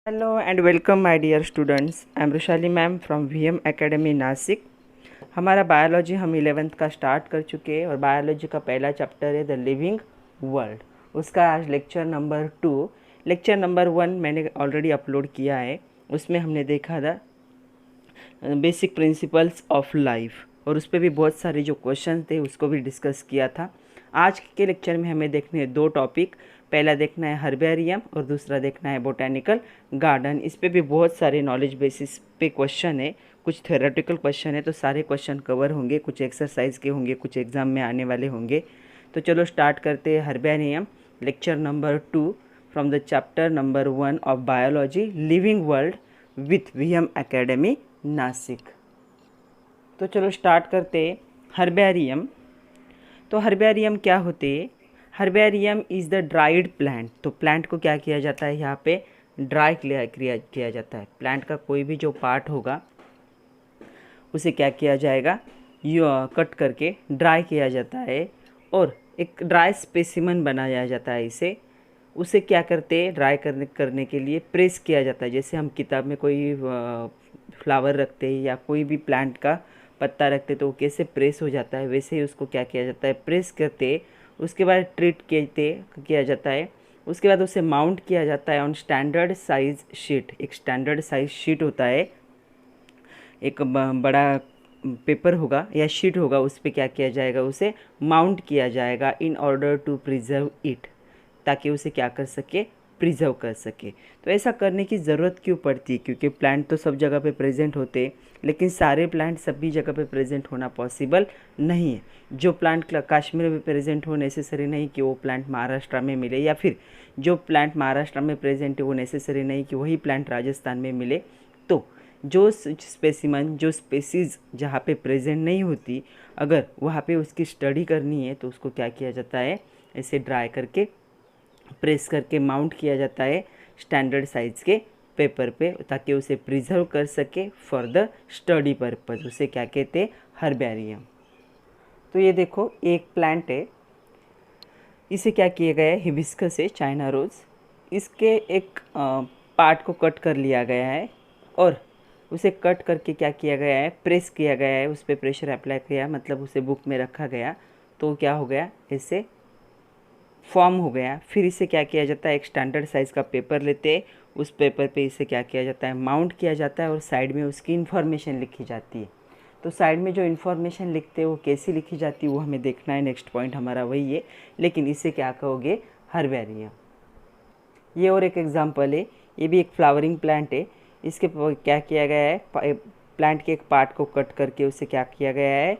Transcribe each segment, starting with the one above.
Hello and welcome my dear students. I am Rushali ma'am from VM academy Nashik. हमारा biology हम 11th का start कर चुके हैं और बायोलॉजी का पहला चैप्टर है द लिविंग वर्ल्ड। उसका आज लेक्चर नंबर 2। लेक्चर नंबर 1 मैंने ऑलरेडी अपलोड किया है। उसमें हमने देखा था बेसिक प्रिंसिपल्स ऑफ लाइफ और उस पर भी बहुत सारे जो क्वेश्चन थे उसको भी डिस्कस किया था। आज के लेक्चर में हमें देखने हैं 2 टॉपिक। पहला देखना है हर्बेरियम और दूसरा देखना है बोटैनिकल गार्डन। इस पे भी बहुत सारे नॉलेज बेसिस पे क्वेश्चन है, कुछ थ्योरेटिकल क्वेश्चन है, तो सारे क्वेश्चन कवर होंगे, कुछ एक्सरसाइज के होंगे, कुछ एग्ज़ाम में आने वाले होंगे। तो चलो स्टार्ट करते हैं herbarium lecture number 2 from the chapter number 1 of biology living world with VM academy Nashik. तो चलो स्टार्ट करते हैं हर्बेरियम। तो हर्बेरियम क्या होते हैं? Herbarium is the dried plant. तो प्लांट को क्या किया जाता है? यहाँ पे ड्राई किया जाता है। प्लांट का कोई भी जो पार्ट होगा उसे क्या किया जाएगा? कट करके ड्राई किया जाता है और एक ड्राई स्पेसिमन बनाया जाता है इसे। उसे क्या करते हैं? ड्राई करने के लिए प्रेस किया जाता है। जैसे हम किताब में कोई फ्लावर रखते हैं या कोई भी प्लांट का पत्ता रखते तो वो कैसे प्रेस हो जाता है, वैसे ही उसको क्या किया जाता है? प्रेस करते। उसके बाद ट्रीट किया जाता है। उसके बाद उसे माउंट किया जाता है ऑन स्टैंडर्ड साइज शीट। एक स्टैंडर्ड साइज शीट होता है, एक बड़ा पेपर होगा या शीट होगा, उस पर क्या किया जाएगा? उसे माउंट किया जाएगा in order to preserve it, ताकि उसे क्या कर सके? प्रिजर्व कर सके। तो ऐसा करने की ज़रूरत क्यों पड़ती है? क्योंकि प्लांट तो सब जगह पे प्रेजेंट होते हैं, लेकिन सारे प्लांट सभी जगह पे प्रेजेंट होना पॉसिबल नहीं है। जो प्लांट कश्मीर में प्रेजेंट हो नेसेसरी नहीं कि वो प्लांट महाराष्ट्र में मिले, या फिर जो प्लांट महाराष्ट्र में प्रेजेंट है वो नेसेसरी नहीं कि वही प्लांट राजस्थान में मिले। तो जो स्पेसिमन, जो स्पेसीज़ जहाँ पे प्रेजेंट नहीं होती, अगर वहाँ पे उसकी स्टडी करनी है तो उसको क्या किया जाता है? ऐसे ड्राई करके प्रेस करके माउंट किया जाता है स्टैंडर्ड साइज के पेपर पे, ताकि उसे प्रिजर्व कर सके फॉर द स्टडी पर्पज़। उसे क्या कहते हैं? हर्बेरियम। तो ये देखो एक प्लांट है, इसे क्या किया गया है? हिबिस्कस है, चाइना रोज़। इसके एक पार्ट को कट कर लिया गया है और उसे कट करके क्या किया गया है? प्रेस किया गया है। उस पर प्रेशर अप्लाई किया, मतलब उसे बुक में रखा गया, तो क्या हो गया? इससे फॉर्म हो गया। फिर इसे क्या किया जाता है? एक स्टैंडर्ड साइज़ का पेपर लेते हैं, उस पेपर पे इसे क्या किया जाता है? माउंट किया जाता है और साइड में उसकी इन्फॉर्मेशन लिखी जाती है। तो साइड में जो इन्फॉर्मेशन लिखते हैं वो कैसी लिखी जाती है वो हमें देखना है। नेक्स्ट पॉइंट हमारा वही है, लेकिन इसे क्या कहोगे? हर्बेरियम। ये और एक एग्जाम्पल है, ये भी एक फ्लावरिंग प्लांट है। इसके क्या किया गया है? प्लांट के एक पार्ट को कट करके उसे क्या किया गया है?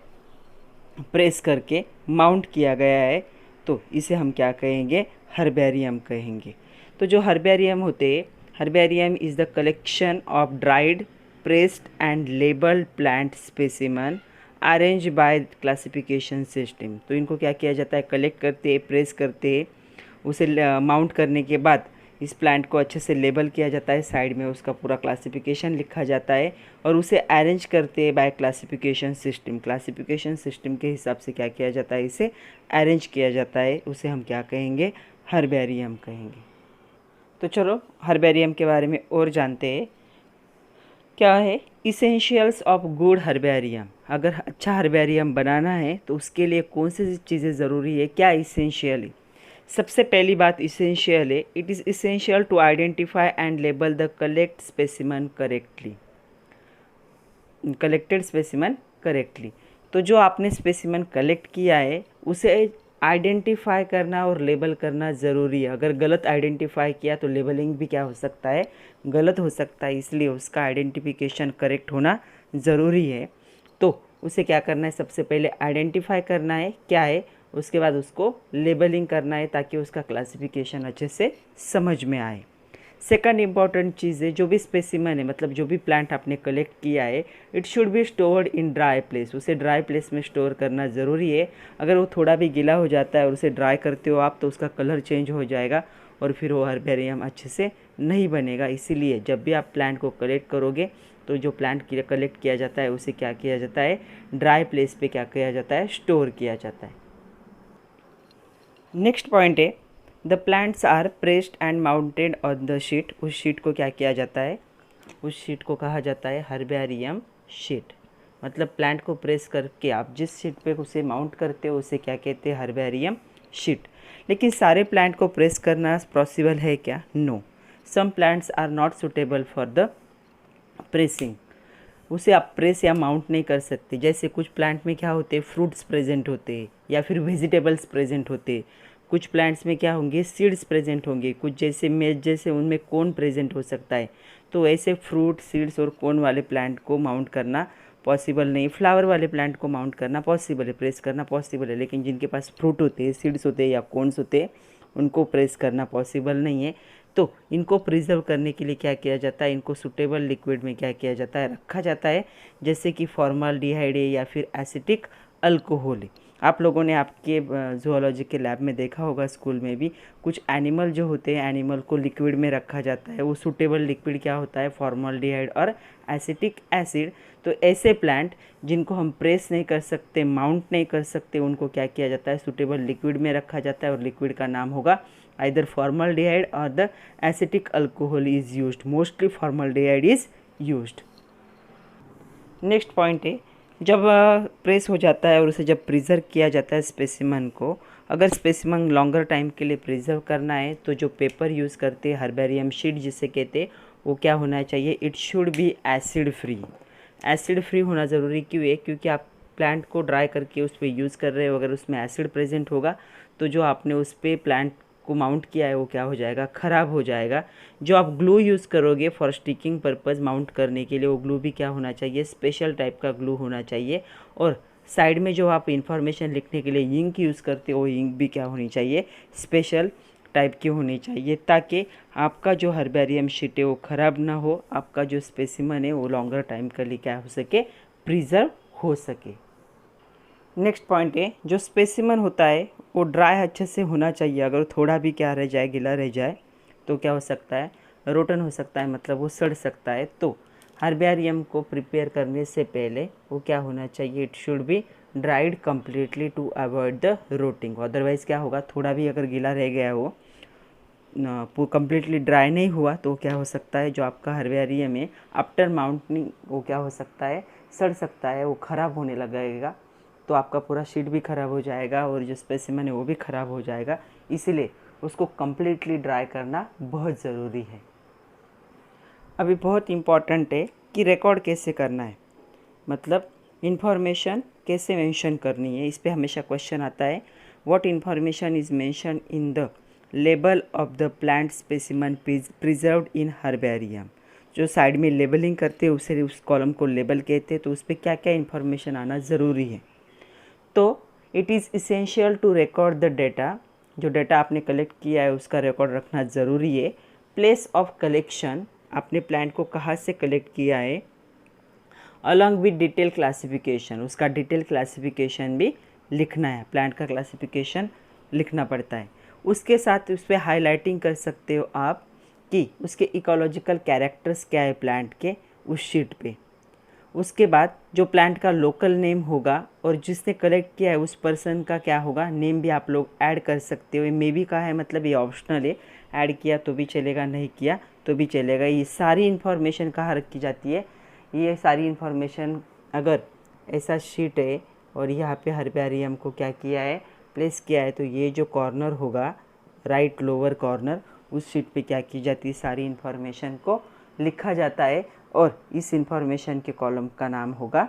प्रेस करके माउंट किया गया है। तो इसे हम क्या कहेंगे? हर्बेरियम कहेंगे। तो जो हर्बेरियम होते हैं, herbarium is the collection of dried, pressed and labelled plant specimen arrange by classification system. तो इनको क्या किया जाता है? कलेक्ट करते हैं, प्रेस करते हैं, उसे माउंट करने के बाद इस प्लांट को अच्छे से लेबल किया जाता है, साइड में उसका पूरा क्लासिफिकेशन लिखा जाता है और उसे अरेंज करते हैं by classification system. Classification system के हिसाब से क्या किया जाता है? इसे अरेंज किया जाता है। उसे हम क्या कहेंगे? हर्बेरियम कहेंगे। तो चलो हर्बेरियम के बारे में और जानते हैं। क्या है इसेंशियल्स ऑफ गुड हर्बेरियम? अगर अच्छा हर्बेरियम बनाना है तो उसके लिए कौन सी चीज़ें ज़रूरी है? क्या इसेंशियल है? सबसे पहली बात इसेंशियल है, it is essential to identify and label the collected specimen correctly. तो जो आपने स्पेसिमन कलेक्ट किया है उसे आइडेंटिफाई करना और लेबल करना ज़रूरी है। अगर गलत आइडेंटिफाई किया तो लेबलिंग भी क्या हो सकता है? गलत हो सकता है। इसलिए उसका आइडेंटिफिकेशन करेक्ट होना ज़रूरी है। तो उसे क्या करना है? सबसे पहले आइडेंटिफाई करना है क्या है, उसके बाद उसको लेबलिंग करना है ताकि उसका क्लासिफिकेशन अच्छे से समझ में आए। सेकंड इम्पॉर्टेंट चीज़ है, जो भी स्पेसिमन है, मतलब जो भी प्लांट आपने कलेक्ट किया है, it should be stored in dry place. उसे ड्राई प्लेस में स्टोर करना ज़रूरी है। अगर वो थोड़ा भी गीला हो जाता है और उसे ड्राई करते हो आप तो उसका कलर चेंज हो जाएगा और फिर वो हर्बेरियम अच्छे से नहीं बनेगा। इसीलिए जब भी आप प्लांट को कलेक्ट करोगे तो जो प्लांट कलेक्ट किया जाता है उसे क्या किया जाता है? ड्राई प्लेस पे क्या किया जाता है? स्टोर किया जाता है। नेक्स्ट पॉइंट है the plants are pressed and mounted on the sheet. उस शीट को क्या किया जाता है, उस शीट को कहा जाता है हर्बेरियम शीट। मतलब प्लांट को प्रेस करके आप जिस शीट पे उसे माउंट करते हो उसे क्या कहते हैं, हर्बेरियम शीट। लेकिन सारे प्लांट को प्रेस करना पॉसिबल है क्या, no. Some plants are not suitable for the pressing. उसे आप प्रेस या माउंट नहीं कर सकते। जैसे कुछ प्लांट में क्या होते हैं, फ्रूट्स प्रेजेंट होते हैं या फिर वेजिटेबल्स प्रेजेंट होते हैं। कुछ प्लांट्स में क्या होंगे, सीड्स प्रेजेंट होंगे। कुछ जैसे मेज जैसे उनमें कोन प्रेजेंट हो सकता है। तो ऐसे फ्रूट, सीड्स और कोन वाले प्लांट को माउंट करना पॉसिबल नहीं। फ्लावर वाले प्लांट को माउंट करना पॉसिबल है, प्रेस करना पॉसिबल है। लेकिन जिनके पास फ्रूट होते हैं, सीड्स होते हैं या कोन्स होते हैं, उनको प्रेस करना पॉसिबल नहीं है। तो इनको प्रिजर्व करने के लिए क्या किया जाता है, इनको सुटेबल लिक्विड में क्या किया जाता है, रखा जाता है। जैसे कि फॉर्मल्डिहाइड या फिर एसिटिक अल्कोहल। आप लोगों ने आपके जूलॉजी के लैब में देखा होगा, स्कूल में भी, कुछ एनिमल जो होते हैं, एनिमल को लिक्विड में रखा जाता है। वो सुटेबल लिक्विड क्या होता है, फॉर्मल्डिहाइड और एसिटिक एसिड। तो ऐसे प्लांट जिनको हम प्रेस नहीं कर सकते, माउंट नहीं कर सकते, उनको क्या किया जाता है, सुटेबल लिक्विड में रखा जाता है। और लिक्विड का नाम होगा either formaldehyde or the acetic alcohol is used. Mostly formaldehyde is used. Next point है, जब प्रेस हो जाता है और उसे जब प्रिजर्व किया जाता है स्पेसिमन को, अगर स्पेसिमन लॉन्गर टाइम के लिए प्रिजर्व करना है तो जो पेपर यूज़ करते हैं, हर्बेरियम शीट जिसे कहते हैं, वो क्या होना चाहिए, it should B acid free. Acid free होना ज़रूरी क्यों है, क्योंकि आप प्लांट को ड्राई करके उस पर यूज़ कर रहे हो, अगर उसमें एसिड प्रेजेंट होगा तो जो आपने उस पर प्लांट को माउंट किया है वो क्या हो जाएगा, ख़राब हो जाएगा। जो आप ग्लू यूज़ करोगे फॉर स्टिकिंग पर्पज़, माउंट करने के लिए, वो ग्लू भी क्या होना चाहिए, स्पेशल टाइप का ग्लू होना चाहिए। और साइड में जो आप इंफॉर्मेशन लिखने के लिए इंक यूज़ करते हो, इंक भी क्या होनी चाहिए, स्पेशल टाइप की होनी चाहिए, ताकि आपका जो हर्बेरियम शीट है वो ख़राब ना हो, आपका जो स्पेसिमन है वो लॉन्गर टाइम के लिए क्या हो सके, प्रिजर्व हो सके। नेक्स्ट पॉइंट है, जो स्पेसिमन होता है वो ड्राई अच्छे से होना चाहिए। अगर थोड़ा भी क्या रह जाए, गीला रह जाए, तो क्या हो सकता है, रोटन हो सकता है, मतलब वो सड़ सकता है। तो हर्बेरियम को प्रिपेयर करने से पहले वो क्या होना चाहिए, it should be dried completely to avoid the rotting. Otherwise क्या होगा, थोड़ा भी अगर गीला रह गया हो, कम्प्लीटली ड्राई नहीं हुआ, तो क्या हो सकता है, जो आपका हर्बेरियम है आफ्टर माउंटिंग वो क्या हो सकता है, सड़ सकता है, वो ख़राब होने लगेगा। तो आपका पूरा शीट भी ख़राब हो जाएगा और जो स्पेसिमन है वो भी ख़राब हो जाएगा। इसीलिए उसको कम्प्लीटली ड्राई करना बहुत ज़रूरी है। अभी बहुत इम्पॉर्टेंट है कि रिकॉर्ड कैसे करना है, मतलब इन्फॉर्मेशन कैसे मेंशन करनी है। इस पे हमेशा क्वेश्चन आता है, what information is mention in the label of the plant specimen preserved in herbarium. जो साइड में लेबलिंग करते हैं उसे, उस कॉलम को लेबल कहते हैं। तो उस पर क्या क्या इन्फॉर्मेशन आना ज़रूरी है। तो it is essential to record the data. जो डेटा आपने कलेक्ट किया है उसका रिकॉर्ड रखना ज़रूरी है। प्लेस ऑफ कलेक्शन, आपने प्लांट को कहाँ से कलेक्ट किया है, अलॉन्ग विद डिटेल क्लासिफिकेशन, उसका डिटेल क्लासिफिकेशन भी लिखना है। प्लांट का क्लासिफिकेशन लिखना पड़ता है। उसके साथ उस पर हाईलाइटिंग कर सकते हो आप कि उसके इकोलॉजिकल कैरेक्टर्स क्या है प्लांट के, उस शीट पे। उसके बाद जो प्लांट का लोकल नेम होगा और जिसने कलेक्ट किया है उस पर्सन का क्या होगा, नेम भी आप लोग ऐड कर सकते हो। ये मे बी का है, मतलब ये ऑप्शनल है, ऐड किया तो भी चलेगा, नहीं किया तो भी चलेगा। ये सारी इन्फॉर्मेशन कहाँ रखी जाती है, ये सारी इन्फॉर्मेशन, अगर ऐसा शीट है और यहाँ पे हर्बेरियम को क्या किया है, प्लेस किया है, तो ये जो कॉर्नर होगा, राइट लोअर कॉर्नर, उस शीट पे क्या की जाती है, सारी इन्फॉर्मेशन को लिखा जाता है। और इस इंफॉर्मेशन के कॉलम का नाम होगा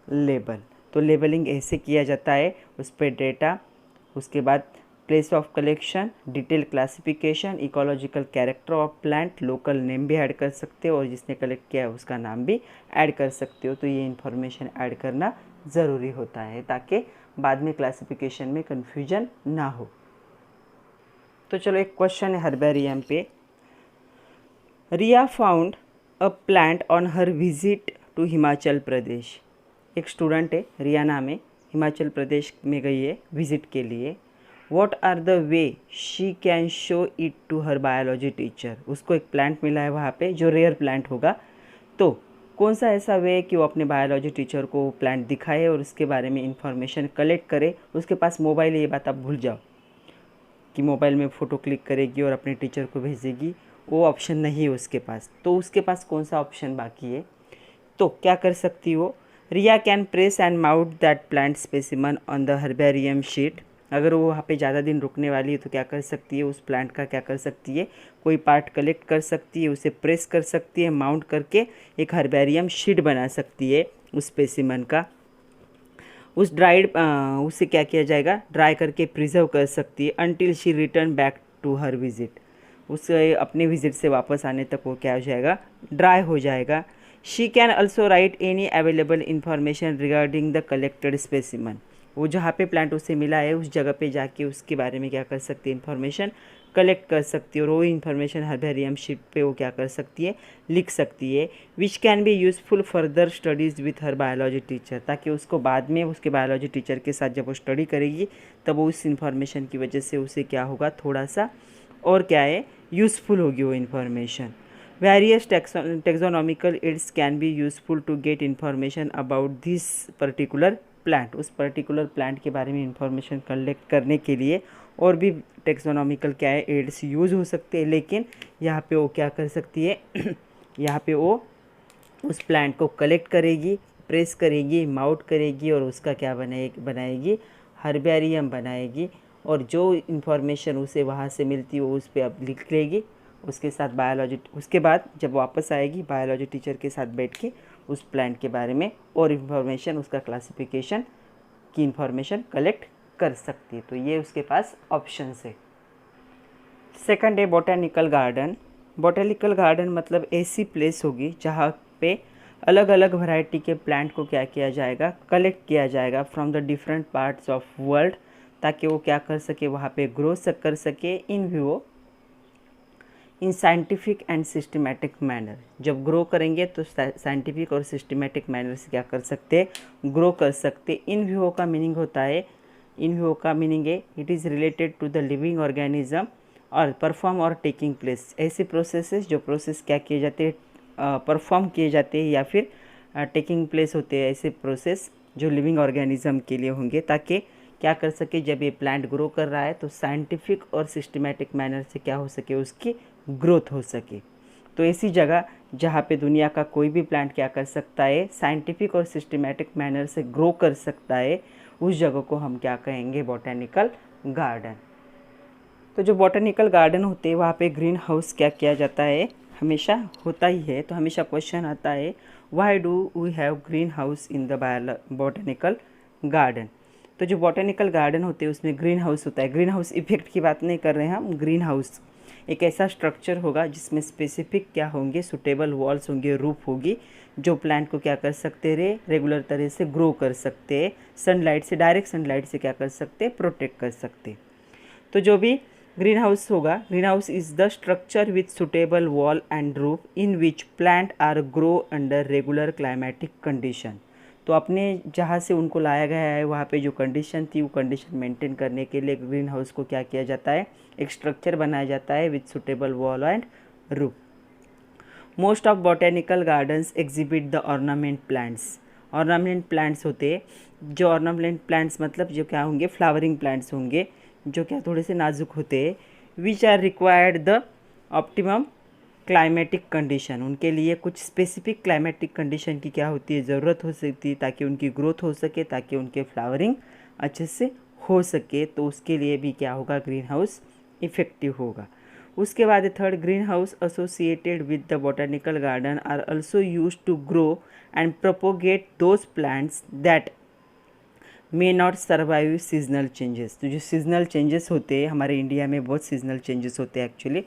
लेबल। तो लेबलिंग ऐसे किया जाता है, उस पर डेटा, उसके बाद place of collection, detail classification, ecological character of plant, local name भी ऐड कर सकते हो और जिसने कलेक्ट किया है उसका नाम भी ऐड कर सकते हो। तो ये इन्फॉर्मेशन ऐड करना ज़रूरी होता है ताकि बाद में क्लासिफिकेशन में कन्फ्यूजन ना हो। तो चलो एक क्वेश्चन है हर्बेरियम पे। Riya found a plant on her visit to Himachal Pradesh. एक स्टूडेंट है, रिया नाम है, हिमाचल प्रदेश में गई है विजिट के लिए। What are the way she can show it to her biology teacher. उसको एक प्लांट मिला है वहाँ पे जो रेयर प्लांट होगा, तो कौन सा ऐसा वे कि वो अपने बायोलॉजी टीचर को प्लांट दिखाए और उसके बारे में इंफॉर्मेशन कलेक्ट करे। उसके पास मोबाइल है, ये बात आप भूल जाओ। कि मोबाइल में फ़ोटो क्लिक करेगी और अपने टीचर को भेजेगी, वो ऑप्शन नहीं है उसके पास। तो उसके पास कौन सा ऑप्शन बाकी है? तो क्या कर सकती हो, Riya can press and mount that plant specimen on the herbarium sheet. अगर वो वहाँ पे ज़्यादा दिन रुकने वाली है तो क्या कर सकती है, उस प्लांट का क्या कर सकती है, कोई पार्ट कलेक्ट कर सकती है, उसे प्रेस कर सकती है, माउंट करके एक हर्बेरियम शीट बना सकती है उस स्पेसिमन का। उस ड्राइड उससे क्या किया जाएगा, ड्राई करके प्रिजर्व कर सकती है until she return back to her visit. उसे अपने विजिट से वापस आने तक वो क्या हो जाएगा, ड्राई हो जाएगा। She can also right any available information regarding the collected specimen. वो जहाँ पे प्लांट उसे मिला है उस जगह पे जाके उसके बारे में क्या कर सकती है, इन्फॉर्मेशन कलेक्ट कर सकती है, और वो इन्फॉर्मेशन हर्बेरियम शीट पे वो क्या कर सकती है, लिख सकती है। Which can be useful further studies with her biology teacher, ताकि उसको बाद में उसके बायोलॉजी टीचर के साथ जब वो स्टडी करेगी तब वो उस इन्फॉर्मेशन की वजह से उसे क्या होगा, थोड़ा सा और क्या है, यूज़फुल होगी वो information. Various taxonomical aids can be useful to get information about this particular plant. उस पर्टिकुलर प्लांट के बारे में इंफॉर्मेशन कलेक्ट करने के लिए और भी टेक्सोनॉमिकल क्या है, एड्स यूज़ हो सकते हैं, लेकिन यहाँ पे वो क्या कर सकती है यहाँ पे वो उस प्लांट को कलेक्ट करेगी, प्रेस करेगी, माउंट करेगी और उसका क्या बनाएगी, हर्बेरियम बनाएगी, और जो इन्फॉर्मेशन उसे वहाँ से मिलती है वो उस पर अब लिख लेगी। उसके साथ बायोलॉजी, उसके बाद जब वापस आएगी बायोलॉजी टीचर के साथ बैठ के उस प्लांट के बारे में और इन्फॉर्मेशन, उसका क्लासिफिकेशन की इन्फॉर्मेशन कलेक्ट कर सकती है। तो ये उसके पास ऑप्शंस है। सेकंड है बोटेनिकल गार्डन। बोटेनिकल गार्डन मतलब ऐसी प्लेस होगी जहाँ पे अलग अलग वैरायटी के प्लांट को क्या किया जाएगा, कलेक्ट किया जाएगा from the different parts of world, ताकि वो क्या कर सके, वहाँ पे ग्रो कर सके in vivo, in scientific and systematic manner. जब ग्रो करेंगे तो साइंटिफिक और सिस्टमेटिक मैनर से क्या कर सकते हैं, ग्रो कर सकते। इन विवो का मीनिंग होता है, इन विवो का मीनिंग है it is related to the living organism और परफॉर्म और टेकिंग प्लेस। ऐसे प्रोसेसेस जो प्रोसेस क्या किए जाते हैं, परफॉर्म किए जाते हैं या फिर टेकिंग प्लेस होते हैं, ऐसे प्रोसेस जो लिविंग ऑर्गेनिज्म के लिए होंगे, ताकि क्या कर सके, जब ये प्लांट ग्रो कर रहा है तो साइंटिफिक और सिस्टमेटिक मैनर से क्या हो सके, उसकी ग्रोथ हो सके। तो ऐसी जगह जहाँ पे दुनिया का कोई भी प्लांट क्या कर सकता है, साइंटिफिक और सिस्टमेटिक मैनर से ग्रो कर सकता है, उस जगह को हम क्या कहेंगे, बोटेनिकल गार्डन। तो जो बोटेनिकल गार्डन होते हैं वहाँ पे ग्रीन हाउस क्या किया जाता है, हमेशा होता ही है। तो हमेशा क्वेश्चन आता है, why do we have green house in the botanical garden. तो जो बोटेनिकल गार्डन होते हैं उसमें ग्रीन हाउस होता है। ग्रीन हाउस इफेक्ट की बात नहीं कर रहे हैं हम, ग्रीन हाउस एक ऐसा स्ट्रक्चर होगा जिसमें स्पेसिफिक क्या होंगे, सुटेबल वॉल्स होंगे, रूफ होगी, जो प्लांट को क्या कर सकते रहे, रेगुलर तरह से ग्रो कर सकते हैं, सनलाइट से, डायरेक्ट सनलाइट से क्या कर सकते, प्रोटेक्ट कर सकते। तो जो भी ग्रीन हाउस होगा, green house is the structure with suitable wall and roof in which plant are grow under regular climatic condition. तो अपने जहाँ से उनको लाया गया है वहाँ पे जो कंडीशन थी वो कंडीशन मेंटेन करने के लिए ग्रीन हाउस को क्या किया जाता है, एक स्ट्रक्चर बनाया जाता है with suitable wall and roof. Most of botanical gardens exhibit the ornament plants. Ornament plants होते हैं, जो ऑर्नामेंट प्लांट्स मतलब जो क्या होंगे, फ्लावरिंग प्लांट्स होंगे, जो क्या थोड़े से नाजुक होते हैं, which are required the optimum climatic condition. उनके लिए कुछ स्पेसिफिक क्लाइमेटिक कंडीशन की क्या होती है, ज़रूरत हो सकती है, ताकि उनकी ग्रोथ हो सके, ताकि उनके फ्लावरिंग अच्छे से हो सके। तो उसके लिए भी क्या होगा, ग्रीन हाउस इफेक्टिव होगा। उसके बाद third, green house associated with the botanical garden are also use to grow and propagate those plants that may not survive seasonal changes. तो जो सीजनल चेंजेस होते हैं, हमारे इंडिया में बहुत सीजनल चेंजेस होते हैं एक्चुअली,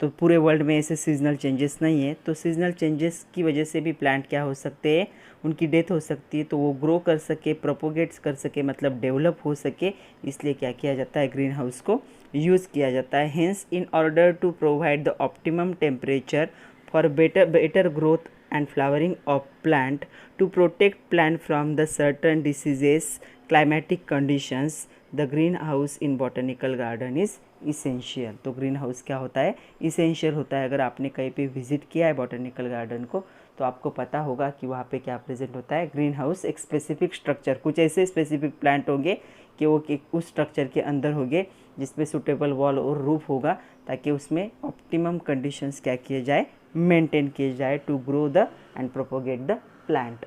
तो पूरे वर्ल्ड में ऐसे सीजनल चेंजेस नहीं है। तो सीजनल चेंजेस की वजह से भी प्लांट क्या हो सकते हैं, उनकी डेथ हो सकती है। तो वो ग्रो कर सके, प्रोपोगेट्स कर सके, मतलब डेवलप हो सके, इसलिए क्या किया जाता है, ग्रीन हाउस को यूज़ किया जाता है। Hence in order to provide the optimum temperature for better growth and flowering of plant, to protect plant from the certain diseases, climatic conditions, the greenhouse in botanical garden is essential. तो green house क्या होता है, essential होता है। अगर आपने कहीं पे विजिट किया है बॉटनिकल गार्डन को तो आपको पता होगा कि वहाँ पे क्या प्रेजेंट होता है, ग्रीन हाउस। एक स्पेसिफिक स्ट्रक्चर, कुछ ऐसे स्पेसिफिक प्लांट होंगे कि वो उस स्ट्रक्चर के अंदर होंगे जिसमें सुटेबल वॉल और रूफ होगा, ताकि उसमें ऑप्टिमम कंडीशंस क्या किए जाए, मेंटेन किए जाए to grow the and propagate the plant.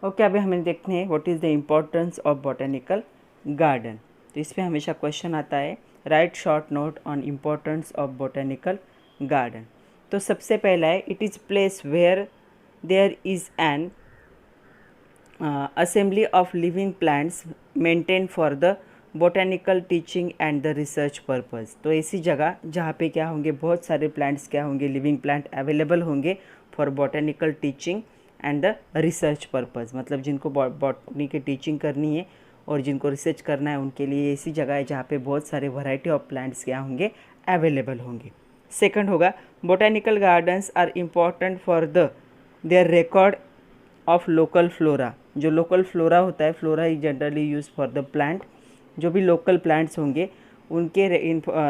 Okay, अभी हमें देखते हैं what is the importance of botanical garden. तो इस पर हमेशा क्वेश्चन आता है, write short note on importance of botanical garden. तो सबसे पहला है, it is place where there is an assembly of living plants maintained for the botanical teaching and the research purpose। तो ऐसी जगह जहाँ पे क्या होंगे, बहुत सारे प्लांट्स क्या होंगे, लिविंग प्लांट अवेलेबल होंगे for botanical teaching and the research purpose. मतलब जिनको बॉटनी की टीचिंग करनी है और जिनको रिसर्च करना है उनके लिए ऐसी जगह है जहाँ पे बहुत सारे वैरायटी ऑफ प्लांट्स क्या होंगे, अवेलेबल होंगे। सेकंड होगा, botanical gardens are important for the their record of local flora. जो लोकल फ्लोरा होता है, flora is generally use for the plant. जो भी लोकल प्लांट्स होंगे उनके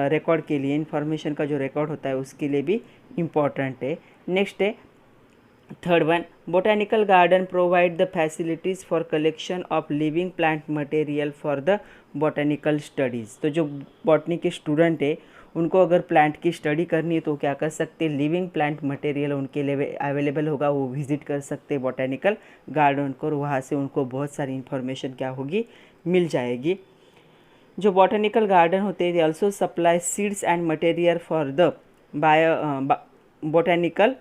रिकॉर्ड के लिए, इंफॉर्मेशन का जो रिकॉर्ड होता है उसके लिए भी इम्पॉर्टेंट है। नेक्स्ट है third one, botanical garden provide the facilities for collection of living plant material for the botanical studies. तो जो बॉटनी के स्टूडेंट है उनको अगर प्लांट की स्टडी करनी है तो क्या कर सकते हैं, लिविंग प्लांट मटेरियल उनके लिए अवेलेबल होगा, वो विजिट कर सकते हैं बॉटनिकल गार्डन को और वहाँ से उनको बहुत सारी इन्फॉर्मेशन क्या होगी, मिल जाएगी। जो बॉटनिकल गार्डन होते हैं they also supply seeds and material for the botanical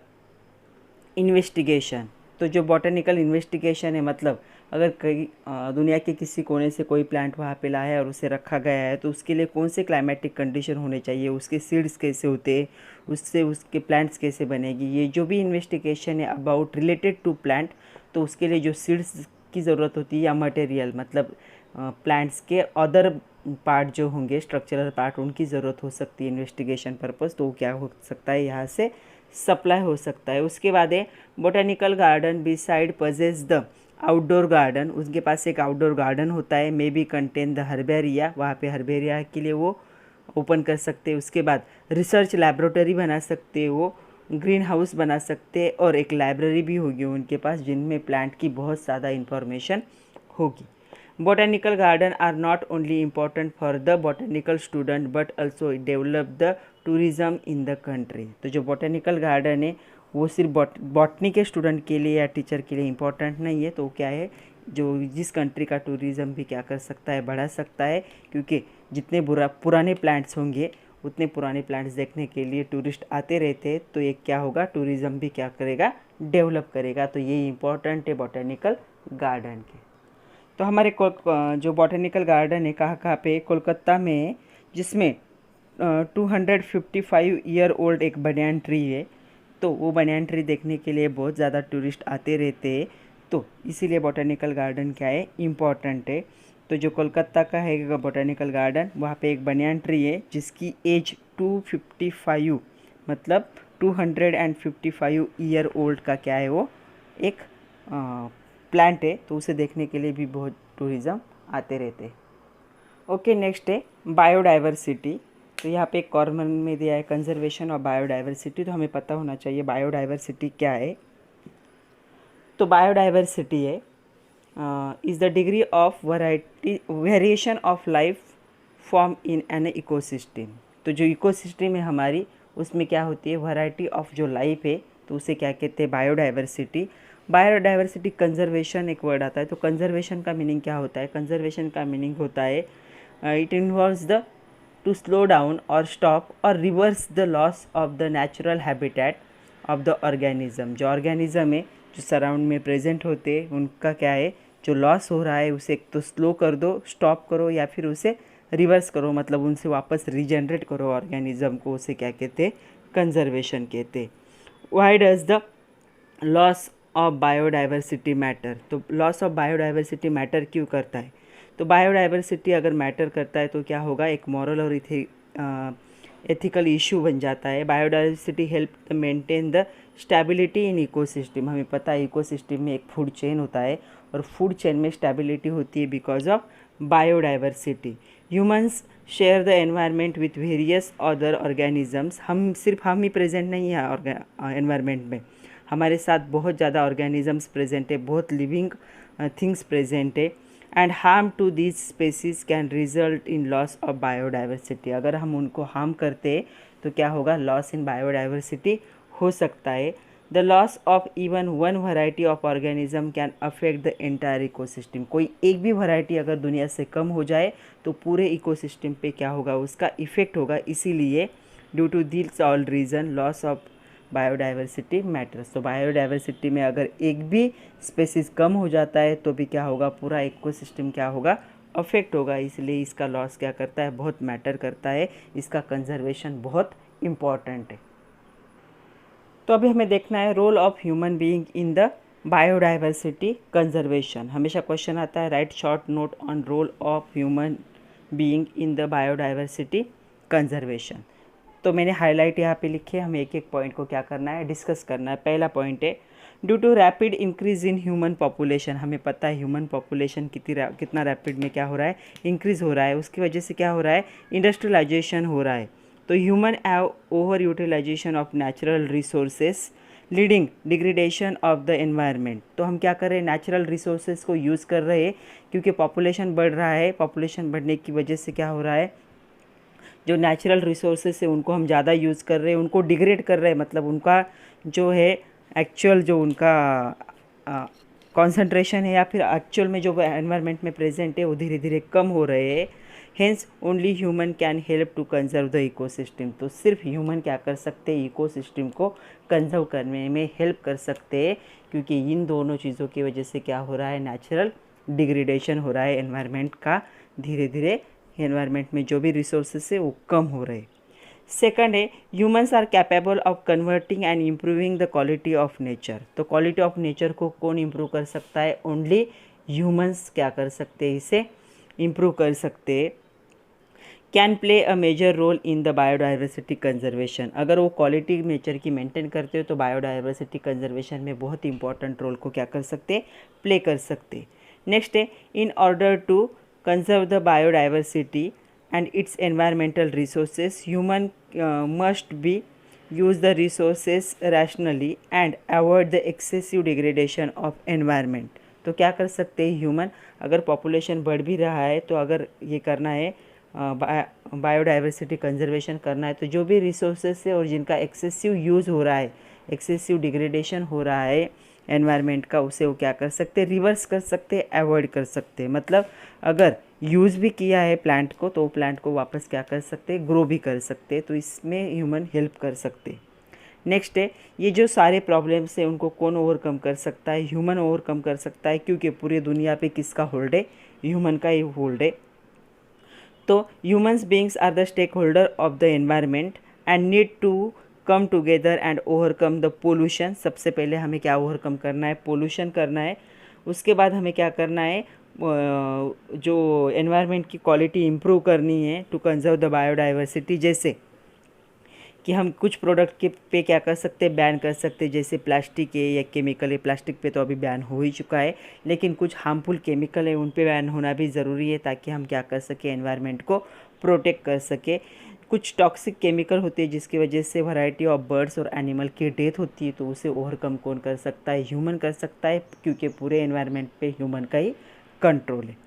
investigation. तो जो बॉटनिकल इन्वेस्टिगेशन है, मतलब अगर कई दुनिया के किसी कोने से कोई प्लांट वहाँ पे लाया है और उसे रखा गया है तो उसके लिए कौन से क्लाइमेटिक कंडीशन होने चाहिए, उसके सीड्स कैसे होते हैं, उससे उसके प्लांट्स कैसे बनेगी, ये जो भी इन्वेस्टिगेशन है अबाउट रिलेटेड टू प्लांट, तो उसके लिए जो सीड्स की ज़रूरत होती है या मटेरियल, मतलब प्लांट्स के अदर पार्ट जो होंगे, स्ट्रक्चरल पार्ट, उनकी ज़रूरत हो सकती है इन्वेस्टिगेशन पर्पज़, तो क्या हो सकता है, यहाँ से सप्लाई हो सकता है। उसके बाद है botanical garden beside possess the outdoor garden, उनके पास एक आउटडोर गार्डन होता है, may be contain the herbaria, वहाँ पे हर्बेरिया के लिए वो ओपन कर सकते हैं। उसके बाद रिसर्च लैबोरेटरी बना सकते हैं, वो ग्रीन हाउस बना सकते हैं और एक लाइब्रेरी भी होगी उनके पास जिनमें प्लांट की बहुत ज़्यादा इंफॉर्मेशन होगी। Botanical garden are not only important for the botanical student but also develop the tourism in the country. तो जो बोटानिकल गार्डन है वो सिर्फ बॉटनी के स्टूडेंट के लिए या टीचर के लिए इम्पोर्टेंट नहीं है, तो क्या है, जो जिस कंट्री का टूरिज़्म भी क्या कर सकता है, बढ़ा सकता है, क्योंकि जितने पुराने प्लांट्स होंगे उतने पुराने प्लांट्स देखने के लिए टूरिस्ट आते रहते हैं, तो ये क्या होगा, टूरिज़्म भी क्या करेगा, डेवलप करेगा। तो ये इम्पोर्टेंट है बोटानिकल गार्डन के। तो हमारे जो बोटानिकल गार्डन है कहाँ पे, कोलकाता में, जिसमें 255 ईयर ओल्ड एक बनियान ट्री है। तो वो बनियान ट्री देखने के लिए बहुत ज़्यादा टूरिस्ट आते रहते हैं, तो इसीलिए बोटानिकल गार्डन क्या है, इम्पॉर्टेंट है। तो जो कोलकाता का है बोटानिकल गार्डन, वहाँ पे एक बनियान ट्री है जिसकी एज 255, मतलब 255 ईयर ओल्ड का क्या है, वो एक प्लांट है, तो उसे देखने के लिए भी बहुत टूरिज़्म आते रहते हैं। ओके, नेक्स्ट है बायोडाइवर्सिटी। तो यहाँ पे एक कॉर्नर में दिया है कंजर्वेशन ऑफ बायोडाइवर्सिटी, तो हमें पता होना चाहिए बायोडाइवर्सिटी क्या है। तो बायोडाइवर्सिटी है is the degree of variation of life form in an ecosystem. तो जो इकोसिस्टम है हमारी, उसमें क्या होती है, वैरायटी ऑफ जो लाइफ है, तो उसे क्या कहते हैं, बायोडाइवर्सिटी। बायोडाइवर्सिटी कंजर्वेशन एक वर्ड आता है, तो कंजर्वेशन का मीनिंग क्या होता है, कंजर्वेशन का मीनिंग होता है it involves the two slow down और स्टॉप और reverse the loss of the natural habitat of the organism. जो ऑर्गेनिज्म है, जो सराउंड में प्रेजेंट होते हैं, उनका क्या है, जो लॉस हो रहा है उसे एक तो स्लो कर दो, स्टॉप करो, या फिर उसे रिवर्स करो, मतलब उनसे वापस रीजनरेट करो ऑर्गेनिज्म को, उसे क्या कहते हैं, कंजर्वेशन कहते हैं। Why does the loss of biodiversity matter. तो लॉस ऑफ बायोडाइवर्सिटी मैटर क्यों करता है, तो बायोडाइवर्सिटी अगर मैटर करता है तो क्या होगा, एक मॉरल और एथिकल इशू बन जाता है। Biodiversity help the maintain the stability in ecosystem. हमें पता है इकोसिस्टम में एक फूड चेन होता है और फूड चेन में स्टेबिलिटी होती है because of biodiversity. Humans share the environment with various other organisms. हम ही प्रेजेंट नहीं है एनवायरनमेंट में, हमारे साथ बहुत ज़्यादा ऑर्गेनिजम्स प्रेजेंट है, बहुत लिविंग थिंग्स प्रेजेंट है। And harm to this species can result in loss of biodiversity. अगर हम उनको हार्म करते हैं तो क्या होगा, लॉस इन बायोडाइवर्सिटी हो सकता है। The loss of even one variety of organism can affect the entire ecosystem. कोई एक भी वैरायटी अगर दुनिया से कम हो जाए तो पूरे इकोसिस्टम पे क्या होगा, उसका इफ़ेक्ट होगा। इसीलिए due to this all reason loss of biodiversity matters. तो बायोडाइवर्सिटी में अगर एक भी स्पेसीज कम हो जाता है तो भी क्या होगा, पूरा इकोसिस्टम क्या होगा, अफेक्ट होगा। इसलिए इसका लॉस क्या करता है, बहुत मैटर करता है, इसका कंजर्वेशन बहुत इम्पॉर्टेंट है। तो अभी हमें देखना है role of human being in the biodiversity conservation. हमेशा क्वेश्चन आता है write short note on role of human being in the biodiversity conservation. तो मैंने हाईलाइट यहाँ पे लिखे, हमें एक एक पॉइंट को क्या करना है, डिस्कस करना है। पहला पॉइंट है due to rapid increase in human population. हमें पता है ह्यूमन पॉपुलेशन कितना रैपिड में क्या हो रहा है, इंक्रीज़ हो रहा है। उसकी वजह से क्या हो रहा है, इंडस्ट्रियलाइजेशन हो रहा है। तो human have over utilization of natural resources leading degradation of the environment. तो हम क्या कर रहे हैं, नेचुरल रिसोर्सेज को यूज़ कर रहे हैं, क्योंकि पॉपुलेशन बढ़ रहा है। पॉपुलेशन बढ़ने की वजह से क्या हो रहा है, जो नेचुरल रिसोर्सेज है उनको हम ज़्यादा यूज़ कर रहे हैं, उनको डिग्रेड कर रहे हैं। मतलब उनका जो है एक्चुअल जो उनका कॉन्सेंट्रेशन है या फिर एक्चुअल में जो एनवायरनमेंट में प्रेजेंट है वो धीरे धीरे कम हो रहे हैं। Hence only human can help to conserve the ecosystem. तो सिर्फ ह्यूमन क्या कर सकते हैं, इकोसिस्टम को कंजर्व करने में हेल्प कर सकते हैं, क्योंकि इन दोनों चीज़ों की वजह से क्या हो रहा है, नेचुरल डिग्रेडेशन हो रहा है एनवायरनमेंट का। धीरे धीरे एनवायरनमेंट में जो भी रिसोर्सेस है वो कम हो रहे हैं। सेकंड है humans are capable of converting and improving the quality of nature. तो क्वालिटी ऑफ नेचर को कौन इम्प्रूव कर सकता है, ओनली ह्यूमंस क्या कर सकते हैं, इसे इम्प्रूव कर सकते हैं। Can play a major role in the biodiversity conservation. अगर वो क्वालिटी नेचर की मेंटेन करते हो तो बायोडाइवर्सिटी कंजर्वेशन में बहुत इंपॉर्टेंट रोल को क्या कर सकते, प्ले कर सकते। नेक्स्ट है in order to conserve the biodiversity and its environmental resources, human must be use the resources rationally and avoid the excessive degradation of environment। तो क्या कर सकते हैं ह्यूमन, अगर पॉपुलेशन बढ़ भी रहा है तो अगर ये करना है बायोडाइवर्सिटी कंजर्वेशन करना है, तो जो भी रिसोर्सेस है और जिनका एक्सेसिव यूज़ हो रहा है, एक्सेसिव डिग्रेडेशन हो रहा है एनवायरनमेंट का, उसे वो क्या कर सकते हैं, रिवर्स कर सकते हैं, अवॉइड कर सकते हैं। मतलब अगर यूज़ भी किया है प्लांट को तो वो प्लांट को वापस क्या कर सकते हैं, ग्रो भी कर सकते हैं। तो इसमें ह्यूमन हेल्प कर सकते हैं। नेक्स्ट है ये जो सारे प्रॉब्लम्स हैं उनको कौन ओवरकम कर सकता है, ह्यूमन ओवरकम कर सकता है, क्योंकि पूरी दुनिया पे किसका होल्ड है, ह्यूमन का ही होल्ड है। तो humans beings are the stakeholder of the environment and need to come together and overcome the pollution. सबसे पहले हमें क्या ओवरकम करना है, पोल्यूशन करना है। उसके बाद हमें क्या करना है, जो एनवायरनमेंट की क्वालिटी इम्प्रूव करनी है टू कंजर्व द बायोडाइवर्सिटी। जैसे कि हम कुछ प्रोडक्ट के पे क्या कर सकते हैं, बैन कर सकते हैं, जैसे प्लास्टिक है या केमिकल है। प्लास्टिक पे तो अभी बैन हो ही चुका है, लेकिन कुछ हार्मफुल केमिकल है उन पे बैन होना भी ज़रूरी है, ताकि हम क्या कर सकें, एनवायरनमेंट को प्रोटेक्ट कर सके। कुछ टॉक्सिक केमिकल होते हैं जिसकी वजह से वैरायटी ऑफ बर्ड्स और एनिमल की डेथ होती है, तो उसे ओवरकम कौन कर सकता है, ह्यूमन कर सकता है, क्योंकि पूरे एनवायरनमेंट पे ह्यूमन का ही कंट्रोल है।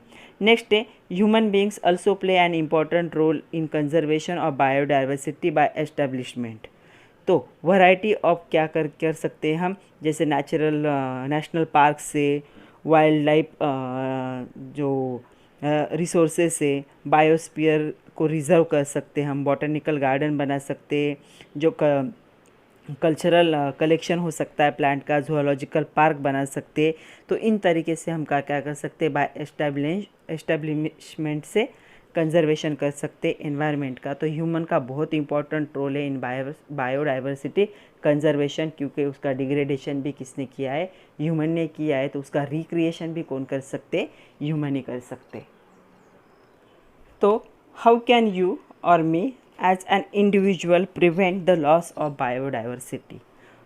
नेक्स्ट है human beings also play an important role in conservation of biodiversity by establishment. तो वैरायटी ऑफ क्या कर सकते हैं हम, जैसे नेशनल पार्क से, वाइल्ड लाइफ जो रिसोर्सेस है, बायोस्फीयर को रिजर्व कर सकते हैं हम, बॉटनिकल गार्डन बना सकते हैं, जो कल्चरल कलेक्शन हो सकता है प्लांट का, जूलॉजिकल पार्क बना सकते हैं। तो इन तरीके से हम क्या क्या कर सकते हैं, बाय एस्टेब्लिशमेंट से कंजर्वेशन कर सकते हैं एनवायरनमेंट का। तो ह्यूमन का बहुत इंपॉर्टेंट रोल है इन बायोडाइवर्सिटी कंजर्वेशन, क्योंकि उसका डिग्रेडेशन भी किसने किया है, ह्यूमन ने किया है। तो उसका रिक्रिएशन भी कौन कर सकते, ह्यूमन ही कर सकते। तो हाउ कैन यू और me as an individual prevent the loss of biodiversity.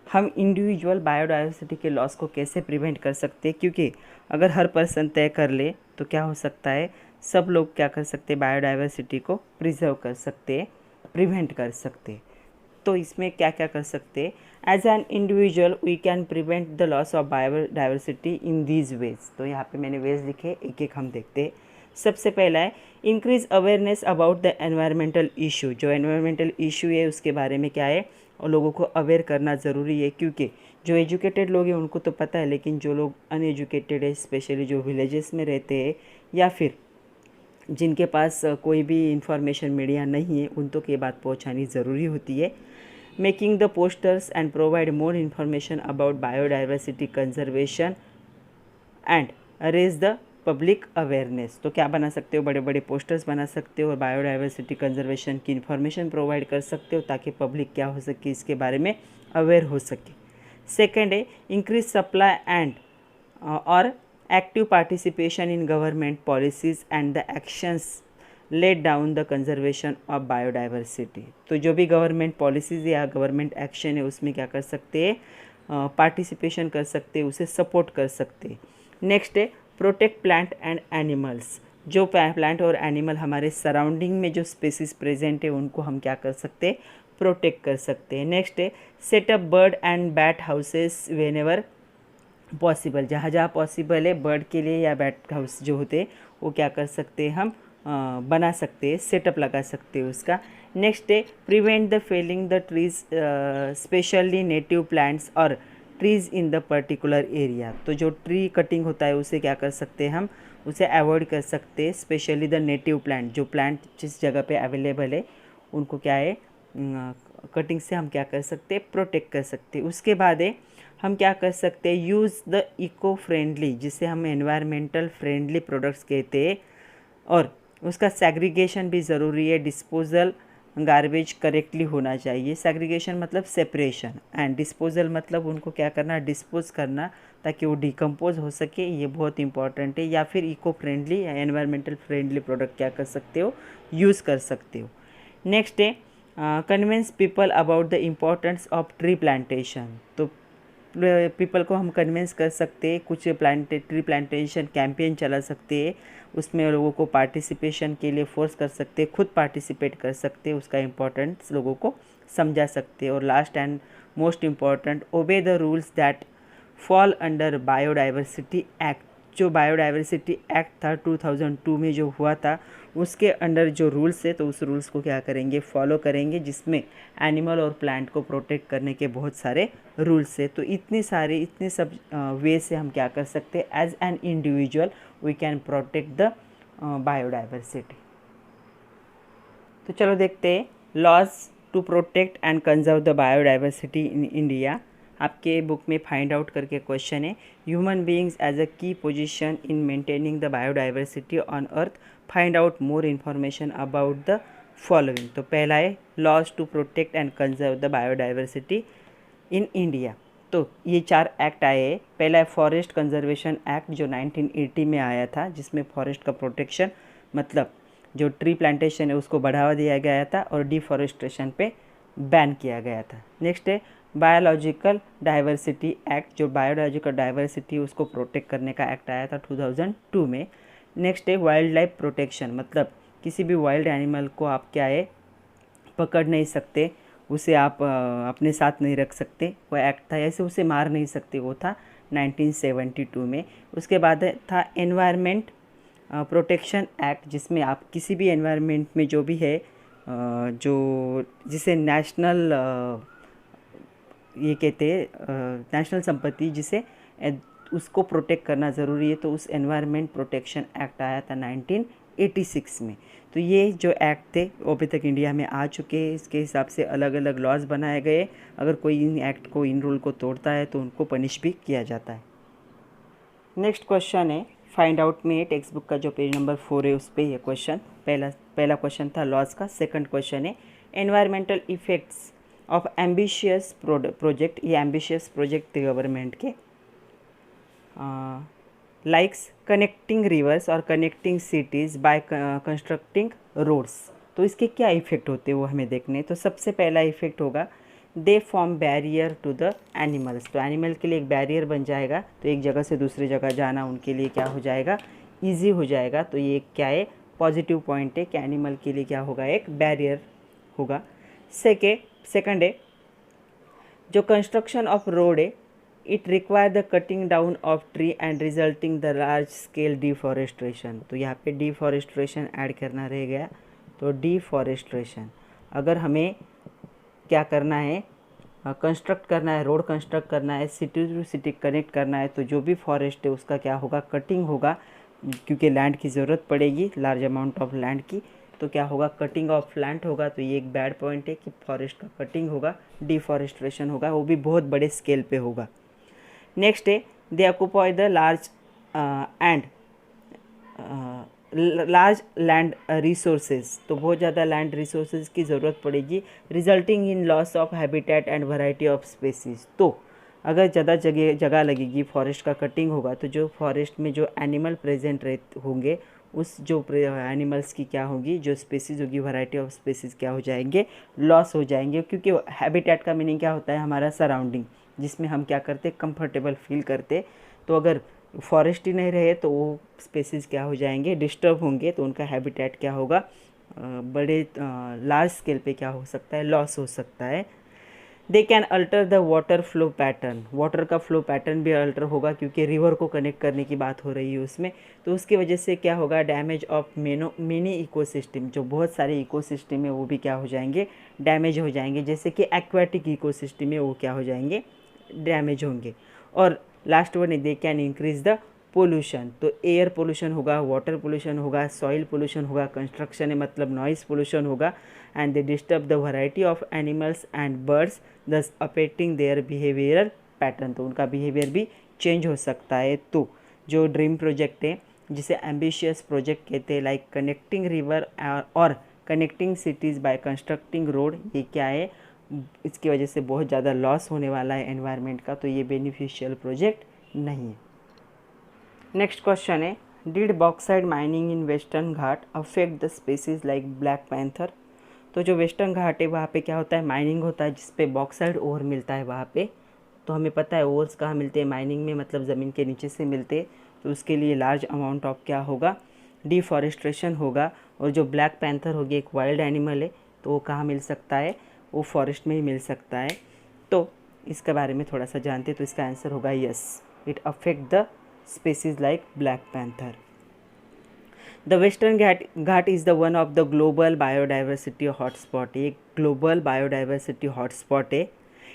हम इंडिविजुअल बायोडाइवर्सिटी के लॉस को कैसे प्रिवेंट कर सकते हैं, क्योंकि अगर हर पर्सन तय कर ले तो क्या हो सकता है, सब लोग क्या कर सकते, बायोडाइवर्सिटी को प्रिजर्व कर सकते, प्रिवेंट कर सकते। तो इसमें क्या क्या कर सकते, as an individual we can prevent the loss of biodiversity in these ways. तो यहाँ पे मैंने वेज लिखे, एक एक हम देखते हैं। सबसे पहला है increase awareness about the environmental issue. जो एनवायरमेंटल इशू है उसके बारे में क्या है, और लोगों को अवेयर करना ज़रूरी है, क्योंकि जो एजुकेटेड लोग हैं उनको तो पता है, लेकिन जो लोग अनएजुकेटेड है, स्पेशली जो विलेजेस में रहते हैं या फिर जिनके पास कोई भी इंफॉर्मेशन मीडिया नहीं है, उन तक ये बात पहुंचानी ज़रूरी होती है। Making the posters and provide more information about biodiversity conservation and raise the public awareness. तो क्या बना सकते हो, बड़े बड़े पोस्टर्स बना सकते हो और बायोडाइवर्सिटी कंजर्वेशन की इन्फॉर्मेशन प्रोवाइड कर सकते हो, ताकि पब्लिक क्या हो सके, इसके बारे में अवेयर हो सके। सेकेंड है इंक्रीज सप्लाई एंड और active participation in government policies and the actions laid down the conservation of biodiversity। तो जो भी गवर्नमेंट पॉलिसीज़ या गवर्नमेंट एक्शन है उसमें क्या कर सकते हैं, पार्टिसिपेशन कर सकते हैं, उसे सपोर्ट कर सकते हैं। नेक्स्ट है प्रोटेक्ट प्लांट एंड एनिमल्स। जो प्लांट और एनिमल हमारे सराउंडिंग में जो स्पेसीज प्रेजेंट है उनको हम क्या कर सकते हैं, प्रोटेक्ट कर सकते हैं। नेक्स्ट है setup bird and bat houses whenever possible. जहाँ जहाँ पॉसिबल है बर्ड के लिए या बैट हाउस जो होते हैं वो क्या कर सकते हैं, हम बना सकते हैं, सेटअप लगा सकते हैं उसका। नेक्स्ट है prevent the felling the trees specially native plants और trees in the particular area. तो जो ट्री कटिंग होता है उसे क्या कर सकते हैं, हम उसे अवॉइड कर सकते हैं, स्पेशली द नेटिव प्लांट। जो प्लांट जिस जगह पे अवेलेबल है उनको क्या है, कटिंग से हम क्या कर सकते हैं, प्रोटेक्ट कर सकते हैं। उसके बाद है हम क्या कर सकते हैं, यूज़ द इको फ्रेंडली, जिसे हम एनवायरमेंटल फ्रेंडली प्रोडक्ट्स कहते हैं, और उसका सेग्रीगेशन भी ज़रूरी है। डिस्पोजल गार्बेज करेक्टली होना चाहिए। सेग्रीगेशन मतलब सेपरेशन, एंड डिस्पोजल मतलब उनको क्या करना, डिस्पोज करना, ताकि वो डिकम्पोज हो सके, ये बहुत इंपॉर्टेंट है। या फिर इको फ्रेंडली या एनवायरमेंटल फ्रेंडली प्रोडक्ट क्या कर सकते हो, यूज़ कर सकते हो। नेक्स्ट है convince people about the importance of tree plantation. तो पीपल को हम कन्विंस कर सकते हैं, कुछ ट्री प्लांटेशन कैंपेन चला सकते हैं, उसमें लोगों को पार्टिसिपेशन के लिए फोर्स कर सकते हैं, खुद पार्टिसिपेट कर सकते हैं, उसका इम्पोर्टेंस लोगों को समझा सकते हैं। और last and most important, obey the rules that fall under biodiversity act. जो बायोडाइवर्सिटी एक्ट था 2002 में जो हुआ था, उसके अंडर जो रूल्स है तो उस रूल्स को क्या करेंगे, फॉलो करेंगे, जिसमें एनिमल और प्लांट को प्रोटेक्ट करने के बहुत सारे रूल्स है। तो इतने सब वे से हम क्या कर सकते हैं, as an individual we can protect the biodiversity. तो चलो देखते हैं laws to protect and conserve the biodiversity in India. आपके बुक में फाइंड आउट करके क्वेश्चन है, human beings as a key position in maintaining the biodiversity on earth, find out more information about the following. तो पहला है laws to protect and conserve the biodiversity in India. तो ये 4 act आए हैं। पहला है फॉरेस्ट कंजर्वेशन एक्ट जो 1980 में आया था, जिसमें फॉरेस्ट का प्रोटेक्शन मतलब जो ट्री प्लांटेशन है उसको बढ़ावा दिया गया था और डिफॉरेस्टेशन पे बैन किया गया था। नेक्स्ट है बायोलॉजिकल डाइवर्सिटी एक्ट, जो बायोलॉजिकल डाइवर्सिटी उसको प्रोटेक्ट करने का एक्ट आया था 2002 में। नेक्स्ट है वाइल्ड लाइफ प्रोटेक्शन, मतलब किसी भी वाइल्ड एनिमल को आप क्या है, पकड़ नहीं सकते, उसे आप अपने साथ नहीं रख सकते, वो एक्ट था। ऐसे उसे मार नहीं सकते, वो था 1972 में। उसके बाद था एनवायरनमेंट प्रोटेक्शन एक्ट, जिसमें आप किसी भी एनवायरनमेंट में जो भी है जो जिसे नेशनल ये कहते हैं नेशनल संपत्ति, जिसे उसको प्रोटेक्ट करना ज़रूरी है, तो उस एनवायरनमेंट प्रोटेक्शन एक्ट आया था 1986 में। तो ये जो एक्ट थे वो अभी तक इंडिया में आ चुके हैं। इसके हिसाब से अलग अलग लॉज बनाए गए। अगर कोई इन एक्ट को, इन रूल को तोड़ता है तो उनको पनिश भी किया जाता है। नेक्स्ट क्वेश्चन है फाइंड आउट में टेक्स्ट बुक का जो पेज नंबर 4 है उस पर यह क्वेश्चन, पहला क्वेश्चन था लॉज का। सेकंड क्वेश्चन है environmental effects of ambitious project. ये एम्बिशियस प्रोजेक्ट थे गवर्नमेंट के, लाइक्स कनेक्टिंग रिवर्स और connecting cities by constructing roads. तो इसके क्या इफ़ेक्ट होते हैं वो हमें देखने। तो सबसे पहला इफ़ेक्ट होगा they form barrier to the animals. तो एनिमल के लिए एक बैरियर बन जाएगा, तो एक जगह से दूसरी जगह जाना उनके लिए क्या हो जाएगा, ईजी हो जाएगा। तो ये क्या है, पॉजिटिव पॉइंट है कि एनिमल के लिए क्या होगा, एक बैरियर होगा। सेकंड है जो कंस्ट्रक्शन ऑफ रोड है, it require the cutting down of tree and resulting the large scale deforestation. तो यहाँ पे डिफॉरेस्ट्रेशन ऐड करना रह गया। तो डिफॉरेस्ट्रेशन, अगर हमें क्या करना है, कंस्ट्रक्ट करना है, रोड कंस्ट्रक्ट करना है, सिटी टू सिटी कनेक्ट करना है, तो जो भी फॉरेस्ट है उसका क्या होगा, कटिंग होगा, क्योंकि लैंड की ज़रूरत पड़ेगी, लार्ज अमाउंट ऑफ लैंड की। तो क्या होगा, कटिंग ऑफ लैंड होगा। तो ये एक बैड पॉइंट है कि फॉरेस्ट का कटिंग होगा, डिफॉरेस्ट्रेशन होगा, वो भी बहुत बड़े स्केल पे होगा। नेक्स्ट है दे occupy the large land resources. तो बहुत ज़्यादा लैंड रिसोर्सेज की ज़रूरत पड़ेगी, resulting in loss of habitat and variety of species. तो अगर ज़्यादा जगह लगेगी, फॉरेस्ट का कटिंग होगा, तो जो फॉरेस्ट में जो एनिमल प्रेजेंट होंगे, उस जो एनिमल्स की क्या होगी, जो स्पेसीज होगी, वैरायटी ऑफ स्पेसीज क्या हो जाएंगे, लॉस हो जाएंगे। क्योंकि हैबिटेट का मीनिंग क्या होता है, हमारा सराउंडिंग, जिसमें हम क्या करते, कंफर्टेबल फील करते। तो अगर फॉरेस्ट ही नहीं रहे तो वो स्पेसीज क्या हो जाएंगे, डिस्टर्ब होंगे, तो उनका हैबिटेट क्या होगा, बड़े लार्ज स्केल पे क्या हो सकता है, लॉस हो सकता है। They can alter the water flow pattern. Water का फ्लो पैटर्न भी अल्टर होगा, क्योंकि रिवर को कनेक्ट करने की बात हो रही है उसमें। तो उसकी वजह से क्या होगा, डैमेज ऑफ मेनी इकोसिस्टम, जो बहुत सारे इकोसिस्टम है वो भी क्या हो जाएंगे, डैमेज हो जाएंगे। जैसे कि एक्वाटिक इकोसिस्टम है वो क्या हो जाएंगे, डैमेज होंगे। और लास्ट वन है they can increase the pollution. तो एयर पोल्यूशन होगा, वाटर पोल्यूशन होगा, सॉइल पोल्यूशन होगा, कंस्ट्रक्शन है मतलब नॉइस पोल्यूशन होगा। And they disturb the variety of animals and birds, दस अफेक्टिंग देयर बिहेवियरल पैटर्न। तो उनका बिहेवियर भी चेंज हो सकता है। तो जो ड्रीम प्रोजेक्ट है, जिसे एम्बिशियस प्रोजेक्ट कहते हैं, लाइक कनेक्टिंग रिवर और connecting cities by constructing road, ये क्या है, इसकी वजह से बहुत ज़्यादा लॉस होने वाला है एनवायरनमेंट का। तो ये बेनिफिशियल प्रोजेक्ट नहीं है। नेक्स्ट क्वेश्चन है, did bauxite mining in western Ghat affect the species like black panther. तो जो वेस्टर्न घाट है वहाँ पे क्या होता है, माइनिंग होता है, जिसपे बॉक्साइड ओर मिलता है वहाँ पे। तो हमें पता है ओर्स कहाँ मिलते हैं, माइनिंग में, मतलब ज़मीन के नीचे से मिलते। तो उसके लिए लार्ज अमाउंट ऑफ क्या होगा, डिफॉरेस्ट्रेशन होगा। और जो ब्लैक पैंथर होगी, एक वाइल्ड एनिमल है, तो वो कहाँ मिल सकता है, वो फॉरेस्ट में ही मिल सकता है। तो इसके बारे में थोड़ा सा जानते, तो इसका आंसर होगा yes, it affect the species like black panther. The western Ghat is the one of the global biodiversity hotspot. एक ग्लोबल बायोडाइवर्सिटी हॉटस्पॉट है।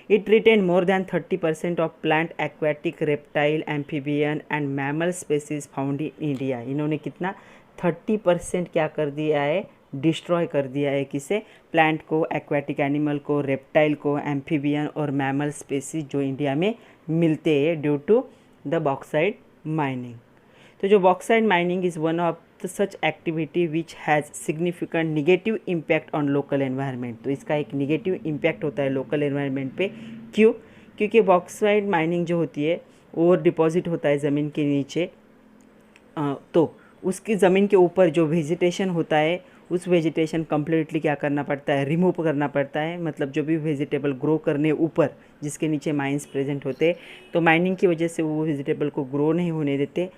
It retain more than 30% of plant, aquatic, reptile, amphibian and mammal species found in India. इन्होंने कितना, 30% क्या कर दिया है, destroy कर दिया है। किसे, प्लांट को, एक्वेटिक एनिमल को, रेप्टाइल को, एम्फीबियन और मैमल स्पेसीज जो इंडिया में मिलते हैं due to the bauxite mining. तो जो bauxite mining is one of the such activity which has significant negative impact on local environment. तो इसका एक निगेटिव इम्पैक्ट होता है लोकल एनवायरनमेंट पे। क्यों, क्योंकि बॉक्साइड माइनिंग जो होती है वो डिपॉजिट होता है ज़मीन के नीचे। तो उसकी ज़मीन के ऊपर जो वेजिटेशन होता है, उस वेजिटेशन कम्प्लीटली क्या करना पड़ता है, रिमूव करना पड़ता है। मतलब जो भी वेजिटेबल ग्रो करने ऊपर, जिसके नीचे माइंस प्रेजेंट होते हैं, तो माइनिंग की वजह से वो वेजिटेबल को ग्रो नहीं होने देते।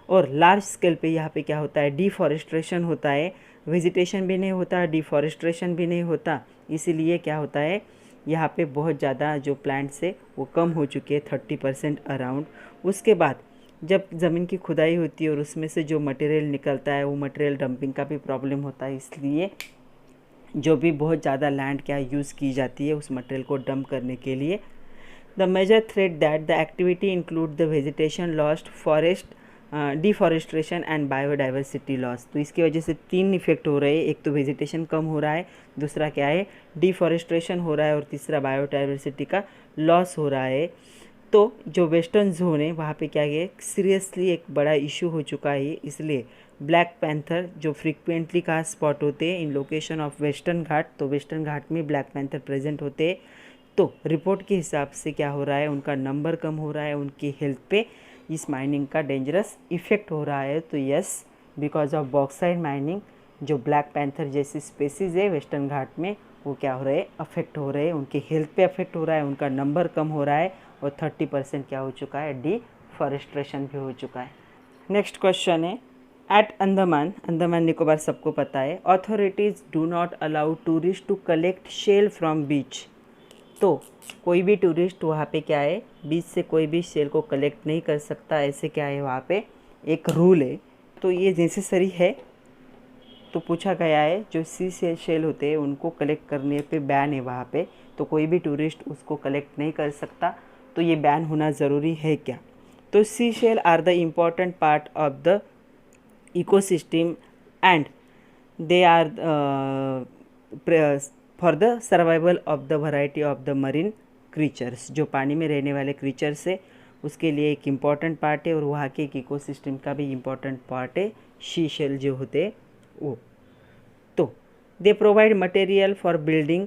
और लार्ज स्केल पे यहाँ पे क्या होता है, डिफॉरेस्ट्रेशन होता है। वेजिटेशन भी नहीं होता, डिफॉरेस्ट्रेशन भी नहीं होता, इसीलिए क्या होता है, यहाँ पे बहुत ज़्यादा जो प्लांट्स है वो कम हो चुके हैं, 30% अराउंड। उसके बाद जब ज़मीन की खुदाई होती है और उसमें से जो मटेरियल निकलता है, वो मटेरियल डंपिंग का भी प्रॉब्लम होता है। इसलिए जो भी बहुत ज़्यादा लैंड क्या यूज़ की जाती है उस मटेरियल को डंप करने के लिए। The major threat that the activity include the vegetation lost, forest deforestation and biodiversity loss. तो इसकी वजह से 3 इफेक्ट हो रहे हैं। एक तो वेजिटेशन कम हो रहा है, दूसरा क्या है, डिफॉरेस्ट्रेशन हो रहा है, और तीसरा बायोडाइवर्सिटी का लॉस हो रहा है। तो जो वेस्टर्न जोन है वहाँ पे क्या है, सीरियसली एक बड़ा इशू हो चुका है। इसलिए ब्लैक पैंथर जो फ्रिक्वेंटली कहाँ स्पॉट होते हैं, इन लोकेशन ऑफ वेस्टर्न घाट। तो वेस्टर्न घाट में ब्लैक पैंथर प्रेजेंट होते हैं। तो रिपोर्ट के हिसाब से क्या हो रहा है, उनका नंबर कम हो रहा है, उनकी हेल्थ पे इस माइनिंग का डेंजरस इफेक्ट हो रहा है। तो yes, because of bauxite mining जो ब्लैक पैंथर जैसी स्पेसीज है वेस्टर्न घाट में, वो क्या हो रहे हैं, अफेक्ट हो रहे हैं, उनकी हेल्थ पे अफेक्ट हो रहा है, उनका नंबर कम हो रहा है, और 30% क्या हो चुका है, डिफॉरेस्ट्रेशन भी हो चुका है। नेक्स्ट क्वेश्चन है, एट अंडमान, अंडमान निकोबार सबको पता है, authorities do not allow tourist to collect shell from beach. तो कोई भी टूरिस्ट वहाँ पे क्या है, बीच से कोई भी शेल को कलेक्ट नहीं कर सकता, ऐसे क्या है वहाँ पे एक रूल है। तो ये नेसेसरी है। तो पूछा गया है जो सी से शेल होते हैं उनको कलेक्ट करने पे बैन है वहाँ पे, तो कोई भी टूरिस्ट उसको कलेक्ट नहीं कर सकता, तो ये बैन होना ज़रूरी है क्या। तो sea shell are the important part of the ecosystem and they are for the survival of the variety of the marine creatures. जो पानी में रहने वाले क्रीचर्स है उसके लिए एक इम्पॉर्टेंट पार्ट है, और वहाँ के एक इकोसिस्टम का भी इम्पॉर्टेंट पार्ट है सी शेल जो होते हैं वो। तो they provide material for building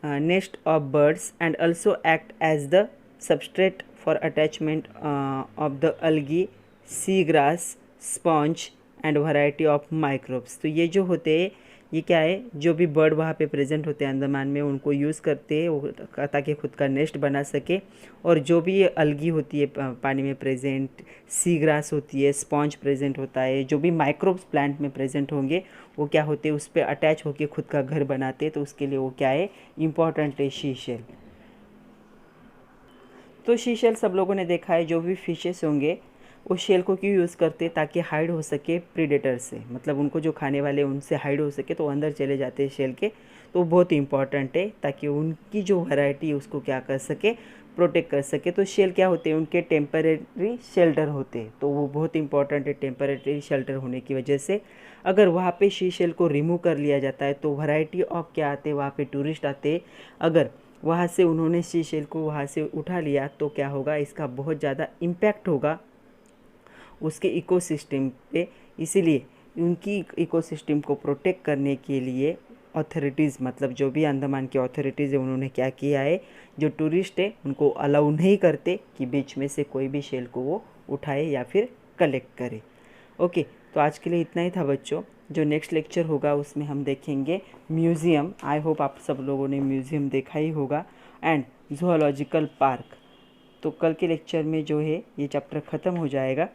nest of birds and also act as the substrate for attachment of the algae, sea grass, sponge and variety of microbes. तो ये जो होते हैं ये क्या है, जो भी बर्ड वहाँ पे प्रेजेंट होते हैं अंडमान में उनको यूज़ करते हैं ताकि खुद का नेस्ट बना सके, और जो भी ये अलगी होती है पानी में प्रेजेंट, सी ग्रास होती है, स्पॉन्ज प्रेजेंट होता है, जो भी माइक्रोब्स प्लांट में प्रेजेंट होंगे वो क्या होते हैं उस पर अटैच होकर खुद का घर बनाते हैं। तो उसके लिए वो क्या है, इम्पॉर्टेंट है सी शेल। तो सी शेल सब लोगों ने देखा है, जो भी फिशेस होंगे वो शेल को क्यों यूज़ करते हैं, ताकि हाइड हो सके प्रीडेटर से, मतलब उनको जो खाने वाले उनसे हाइड हो सके, तो अंदर चले जाते हैं शेल के। तो बहुत इंपॉर्टेंट है ताकि उनकी जो वैरायटी है उसको क्या कर सके, प्रोटेक्ट कर सके। तो शेल क्या होते हैं, उनके टेम्परेरी शेल्टर होते हैं, तो वो बहुत इंपॉर्टेंट है टेम्परेरी शेल्टर होने की वजह से। अगर वहाँ पे सी शेल को रिमूव कर लिया जाता है तो वैरायटी ऑफ क्या आते हैं, वहाँ पे टूरिस्ट आते हैं, अगर वहाँ से उन्होंने सी शेल को वहाँ से उठा लिया तो क्या होगा, इसका बहुत ज़्यादा इम्पैक्ट होगा उसके इकोसिस्टम पे। इसीलिए उनकी इकोसिस्टम को प्रोटेक्ट करने के लिए अथॉरिटीज़, मतलब जो भी अंडमान की अथॉरिटीज़ है उन्होंने क्या किया है, जो टूरिस्ट है उनको अलाउ नहीं करते कि बीच में से कोई भी शेल को वो उठाए या फिर कलेक्ट करे। ओके, तो आज के लिए इतना ही था बच्चों। जो नेक्स्ट लेक्चर होगा उसमें हम देखेंगे म्यूज़ियम। आई होप आप सब लोगों ने म्यूज़ियम देखा ही होगा, एंड ज़ूलॉजिकल पार्क। तो कल के लेक्चर में जो है ये चैप्टर ख़त्म हो जाएगा,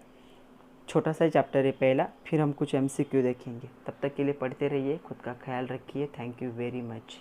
छोटा सा चैप्टर है पहला, फिर हम कुछ MCQ देखेंगे। तब तक के लिए पढ़ते रहिए, खुद का ख्याल रखिए। Thank you very much.